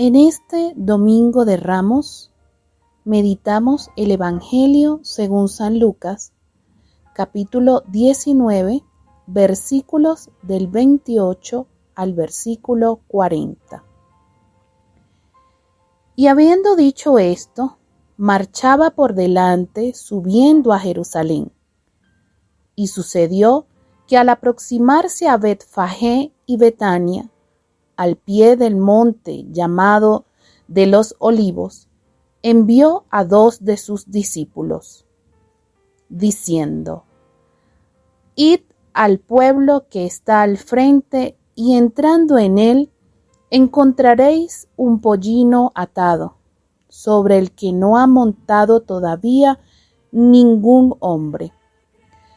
En este Domingo de Ramos meditamos el Evangelio según San Lucas, capítulo 19, versículos del 28 al versículo 40. Y habiendo dicho esto, marchaba por delante subiendo a Jerusalén. Y sucedió que al aproximarse a Betfagé y Betania, al pie del monte llamado de los Olivos, envió a 2 de sus discípulos, diciendo: Id al pueblo que está al frente, y entrando en él, encontraréis un pollino atado, sobre el que no ha montado todavía ningún hombre.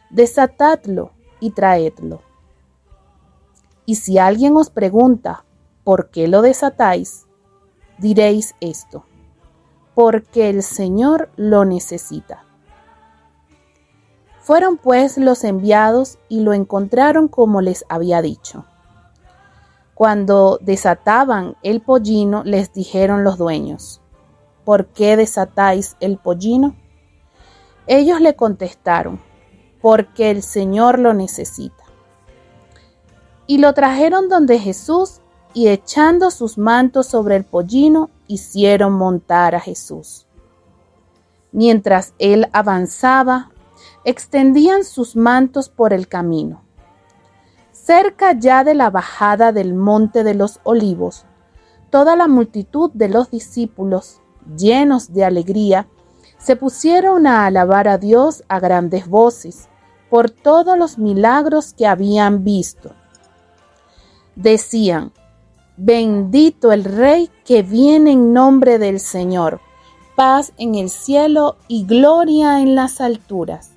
Desatadlo y traedlo. Y si alguien os pregunta, ¿por qué lo desatáis?, diréis esto: porque el Señor lo necesita. Fueron pues los enviados y lo encontraron como les había dicho. Cuando desataban el pollino, les dijeron los dueños: ¿por qué desatáis el pollino? Ellos le contestaron: porque el Señor lo necesita. Y lo trajeron donde Jesús, y echando sus mantos sobre el pollino, hicieron montar a Jesús. Mientras él avanzaba, extendían sus mantos por el camino. Cerca ya de la bajada del monte de los Olivos, toda la multitud de los discípulos, llenos de alegría, se pusieron a alabar a Dios a grandes voces por todos los milagros que habían visto. Decían: bendito el Rey que viene en nombre del Señor, paz en el cielo y gloria en las alturas.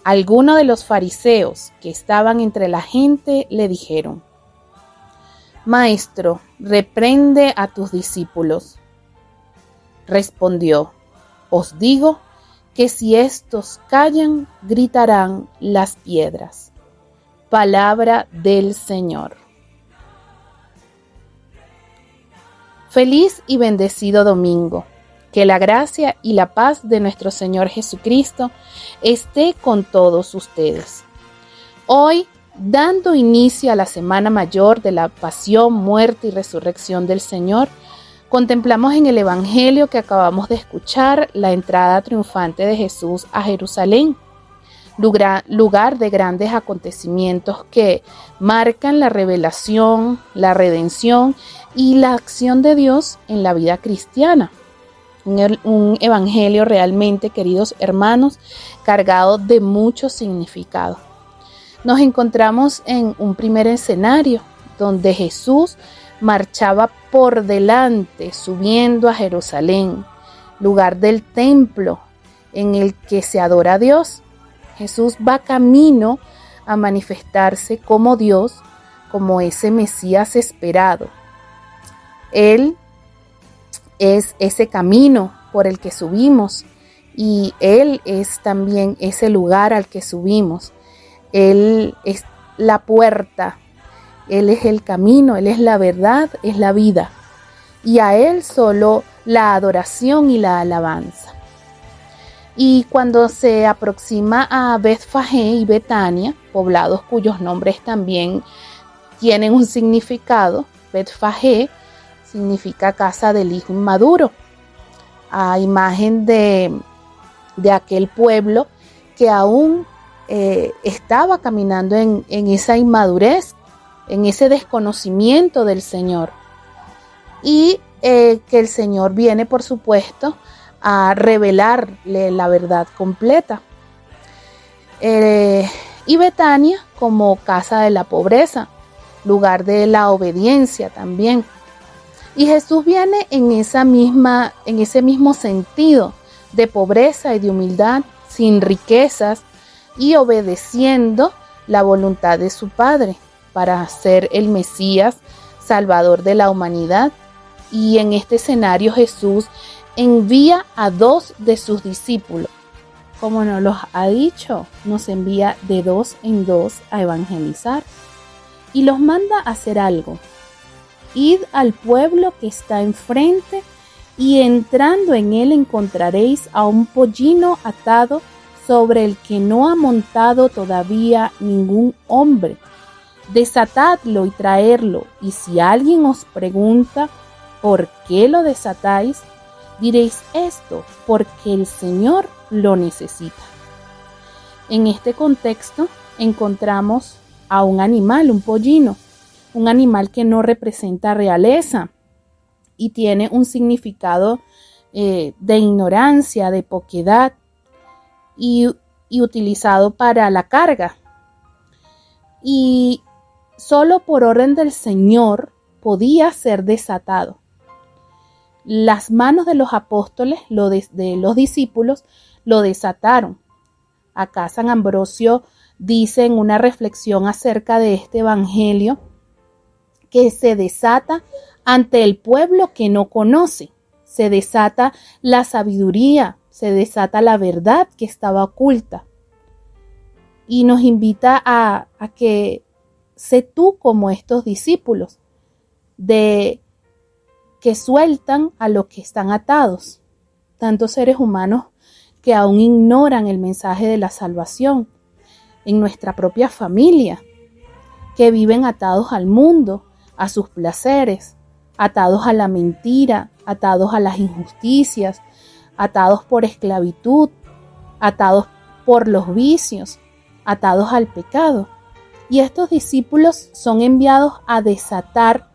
Algunos de los fariseos que estaban entre la gente le dijeron: Maestro, reprende a tus discípulos. Respondió: os digo que si estos callan, gritarán las piedras. Palabra del Señor. Feliz y bendecido domingo. Que la gracia y la paz de nuestro Señor Jesucristo esté con todos ustedes. Hoy, dando inicio a la Semana Mayor de la Pasión, Muerte y Resurrección del Señor, contemplamos en el Evangelio que acabamos de escuchar la entrada triunfante de Jesús a Jerusalén, lugar de grandes acontecimientos que marcan la revelación, la redención y la acción de Dios en la vida cristiana. Un evangelio realmente, queridos hermanos, cargado de mucho significado. Nos encontramos en un primer escenario donde Jesús marchaba por delante, subiendo a Jerusalén, lugar del templo en el que se adora a Dios. Jesús va camino a manifestarse como Dios, como ese Mesías esperado. Él es ese camino por el que subimos y Él es también ese lugar al que subimos. Él es la puerta, Él es el camino, Él es la verdad, es la vida. Y a Él solo la adoración y la alabanza. Y cuando se aproxima a Betfagé y Betania, poblados cuyos nombres también tienen un significado, Betfagé significa casa del hijo inmaduro, a imagen de aquel pueblo que aún estaba caminando en esa inmadurez, en ese desconocimiento del Señor. Y que el Señor viene, por supuesto, a revelarle la verdad completa. Y Betania como casa de la pobreza, lugar de la obediencia también. Y Jesús viene en ese mismo sentido de pobreza y de humildad, sin riquezas y obedeciendo la voluntad de su Padre para ser el Mesías, Salvador de la humanidad. Y en este escenario Jesús envía a 2 de sus discípulos. Como nos los ha dicho, nos envía de 2 en 2 a evangelizar y los manda a hacer algo. id al pueblo que está enfrente y entrando en él encontraréis a un pollino atado sobre el que no ha montado todavía ningún hombre. Desatadlo y traerlo, y si alguien os pregunta por qué lo desatáis, diréis esto, porque el Señor lo necesita. En este contexto encontramos a un animal, un pollino, un animal que no representa realeza y tiene un significado de ignorancia, de poquedad y utilizado para la carga. Y solo por orden del Señor podía ser desatado. Las manos de los apóstoles, de los discípulos, lo desataron. Acá San Ambrosio dice en una reflexión acerca de este evangelio que se desata ante el pueblo que no conoce. Se desata la sabiduría, se desata la verdad que estaba oculta. Y nos invita a que sé tú como estos discípulos, de que sueltan a los que están atados. Tantos seres humanos que aún ignoran el mensaje de la salvación. En nuestra propia familia, que viven atados al mundo, a sus placeres, atados a la mentira, atados a las injusticias, atados por esclavitud, atados por los vicios, atados al pecado. Y estos discípulos son enviados a desatar,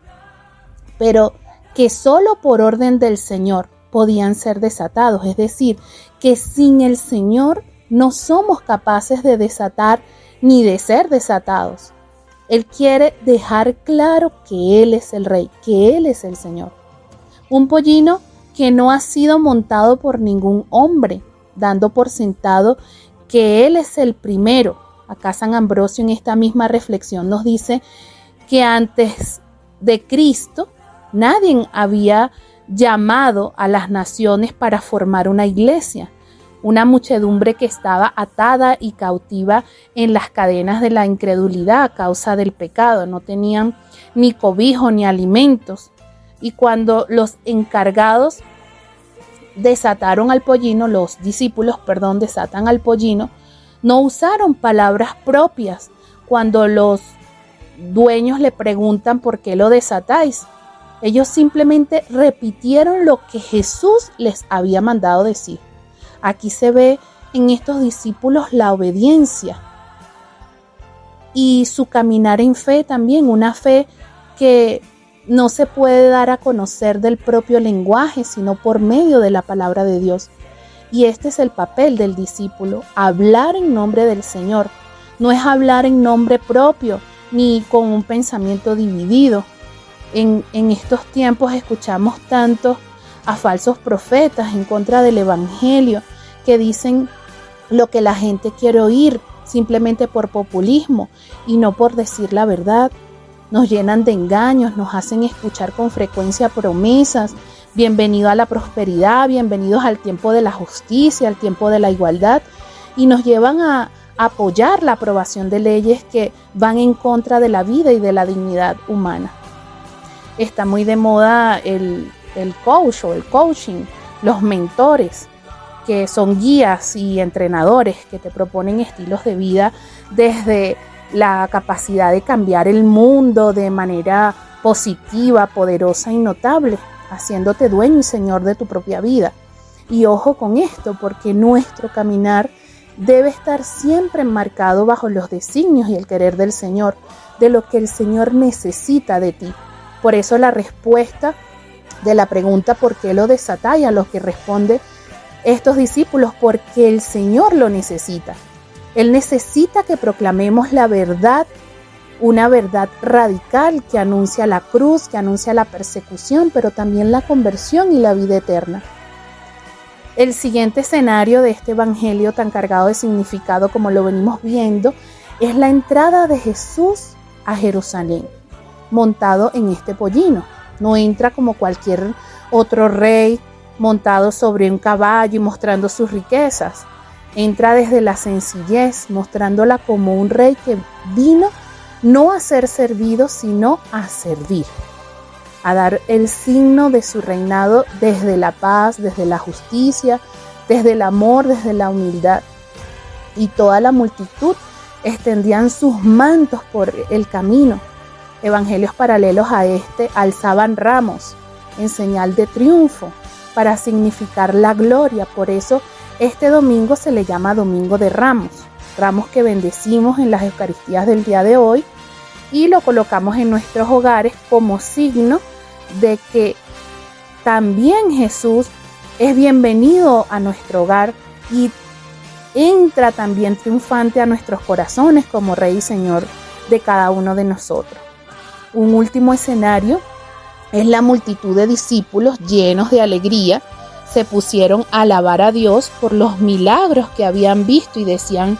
pero que solo por orden del Señor podían ser desatados. Es decir, que sin el Señor no somos capaces de desatar ni de ser desatados. Él quiere dejar claro que Él es el Rey, que Él es el Señor. Un pollino que no ha sido montado por ningún hombre, dando por sentado que Él es el primero. Acá San Ambrosio en esta misma reflexión nos dice que antes de Cristo nadie había llamado a las naciones para formar una iglesia. Una muchedumbre que estaba atada y cautiva en las cadenas de la incredulidad a causa del pecado. No tenían ni cobijo ni alimentos. Y cuando los encargados desataron al pollino, los discípulos, desatan al pollino, no usaron palabras propias cuando los dueños le preguntan por qué lo desatáis. Ellos simplemente repitieron lo que Jesús les había mandado decir. Aquí se ve en estos discípulos la obediencia y su caminar en fe también, una fe que no se puede dar a conocer del propio lenguaje, sino por medio de la palabra de Dios. Y este es el papel del discípulo, hablar en nombre del Señor. No es hablar en nombre propio, ni con un pensamiento dividido. En estos tiempos escuchamos tanto a falsos profetas en contra del evangelio que dicen lo que la gente quiere oír simplemente por populismo y no por decir la verdad. Nos llenan de engaños, nos hacen escuchar con frecuencia promesas, bienvenido a la prosperidad, bienvenidos al tiempo de la justicia, al tiempo de la igualdad, y nos llevan a apoyar la aprobación de leyes que van en contra de la vida y de la dignidad humana. Está muy de moda el coach o el coaching, los mentores, que son guías y entrenadores que te proponen estilos de vida desde la capacidad de cambiar el mundo de manera positiva, poderosa y notable, haciéndote dueño y señor de tu propia vida. Y ojo con esto, porque nuestro caminar debe estar siempre enmarcado bajo los designios y el querer del Señor, de lo que el Señor necesita de ti. Por eso la respuesta de la pregunta ¿por qué lo desatáis? A los que responde estos discípulos, porque el Señor lo necesita. Él necesita que proclamemos la verdad, una verdad radical que anuncia la cruz, que anuncia la persecución, pero también la conversión y la vida eterna. El siguiente escenario de este evangelio tan cargado de significado como lo venimos viendo es la entrada de Jesús a Jerusalén, montado en este pollino. No entra como cualquier otro rey montado sobre un caballo y mostrando sus riquezas. Entra desde la sencillez, mostrándola como un rey que vino no a ser servido, sino a servir. a dar el signo de su reinado desde la paz, desde la justicia, desde el amor, desde la humildad. Y toda la multitud extendían sus mantos por el camino. Evangelios paralelos a este alzaban ramos en señal de triunfo para significar la gloria. Por eso este domingo se le llama Domingo de Ramos, ramos que bendecimos en las Eucaristías del día de hoy y lo colocamos en nuestros hogares como signo de que también Jesús es bienvenido a nuestro hogar y entra también triunfante a nuestros corazones como Rey y Señor de cada uno de nosotros. Un último escenario es la multitud de discípulos llenos de alegría. Se pusieron a alabar a Dios por los milagros que habían visto y decían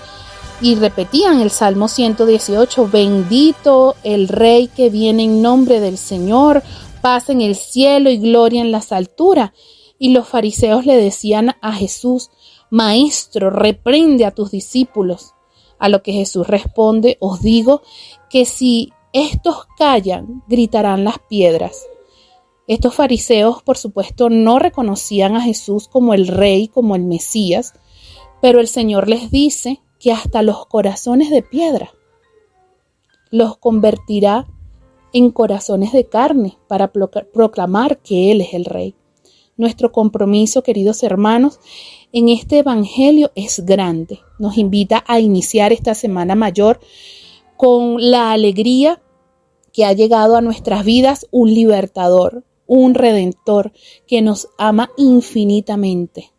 y repetían el Salmo 118, bendito el Rey que viene en nombre del Señor, paz en el cielo y gloria en las alturas. Y los fariseos le decían a Jesús, Maestro, reprende a tus discípulos. A lo que Jesús responde, os digo que si estos callan, gritarán las piedras. Estos fariseos, por supuesto, no reconocían a Jesús como el Rey, como el Mesías, pero el Señor les dice que hasta los corazones de piedra los convertirá en corazones de carne para proclamar que Él es el Rey. Nuestro compromiso, queridos hermanos, en este evangelio es grande. Nos invita a iniciar esta Semana Mayor con la alegría que ha llegado a nuestras vidas un libertador, un redentor que nos ama infinitamente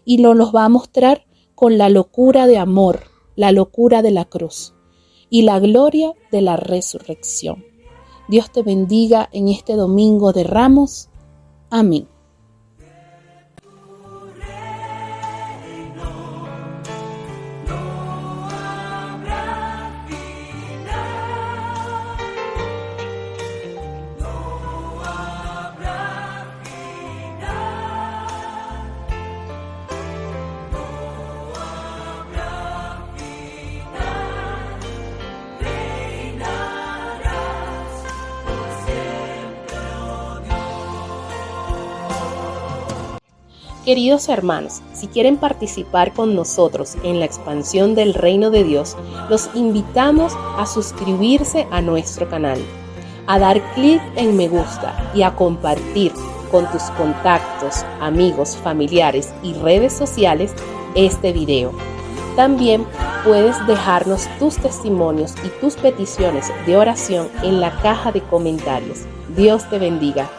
y nos va a mostrar con la locura de amor, la locura de la cruz y la gloria de la resurrección. Dios te bendiga en este Domingo de Ramos. Amén. Queridos hermanos, si quieren participar con nosotros en la expansión del reino de Dios, los invitamos a suscribirse a nuestro canal, a dar clic en me gusta y a compartir con tus contactos, amigos, familiares y redes sociales este video. También puedes dejarnos tus testimonios y tus peticiones de oración en la caja de comentarios. Dios te bendiga.